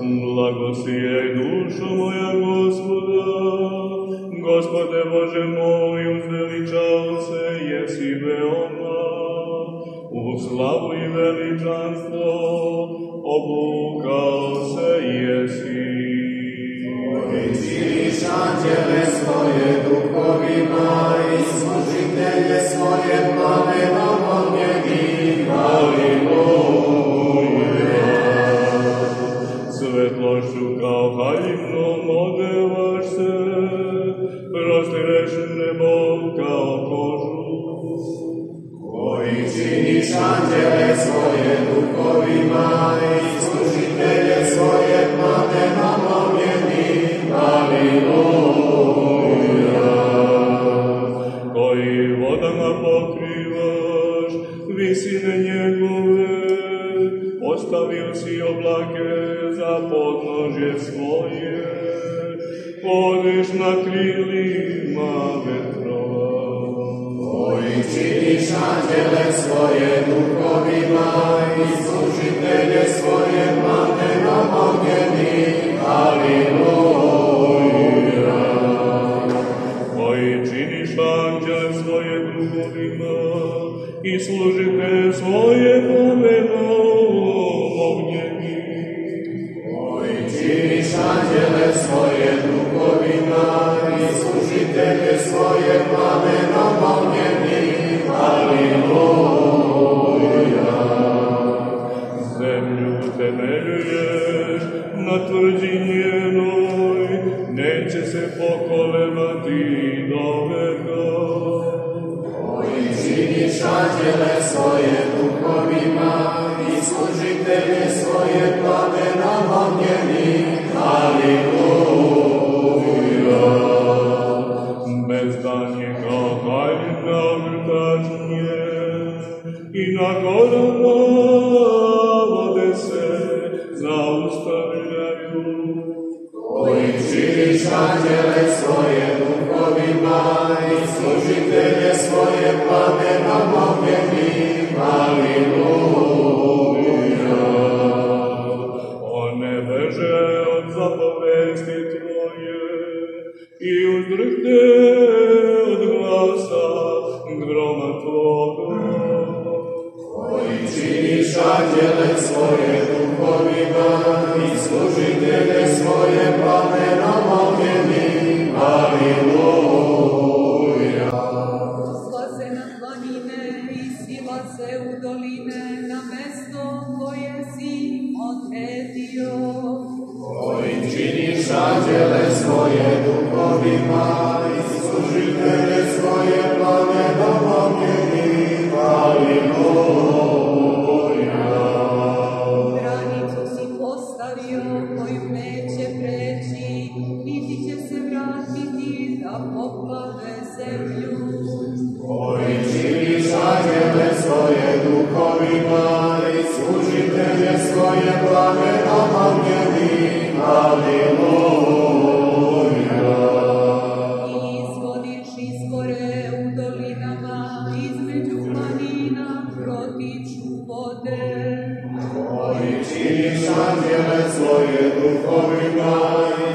Blagosijaj dušo moja Gospoda, Gospode Bože moj, uzveličao se jesi veoma, u slavu i veličanstvo obukao se jesi. Činiš anđele svoje duhovima i služitelje svoje plamenom ognjenim, Haliluja. Svetlošću kao haljivnom odevaš se, prostireš nebo kao kožu. Koji činiš anđele svoje duhovima i služitelje svoje plamenom ognjenim, Haliluja. Koji vodama pokrivaš visine njegove, postavio si oblake za podnožje svoje, podiš na krilima vetrova. Koji činiš anđele svoje duhovima i služitelje svoje plamenom ognjenim, Haliluja. Koji činiš anđele svoje duhovima i služitelje svoje plamenom ognjenim. Koji činiš anđele svoje duhovima i služitelje svoje plamenom ognjenim, Haliluja. Zemlju temeljuješ na tvrđi njenoj, neće se pokolebati do veka. Koji činiš anđele svoje duhovima i služitelje svoje plamenom ognjenim, Haliluja. Bezdan je kao haljina vrtačnje i na gorama vode se zaustavljaju. Koji činiš anđele svoje duhovima i služitelje svoje plamenom ognjenim, Haliluja. One beže od zapovesti tvoje i uzdrhte od glasa groma tvoga. Koji činiš anđele svoje duhovima i služitelje svoje plamenom ognjenim, Haliluja. Slaze na planine i sila se u doline, na mesto koje si odredio. Koji činiš anđele svoje duhovima i služitelje svoje plamenom ognjenim, Haliluja. Granicu si postavio koju neće preći, niti će se vratiti da poplave zemlju. Koji činiš anđele svoje duhovima i služitelje svoje plamenom ognjenim, Haliluja. I izvodiš izvore u dolinama, između planina protiču vode. Koji činiš anđele svoje duhovima i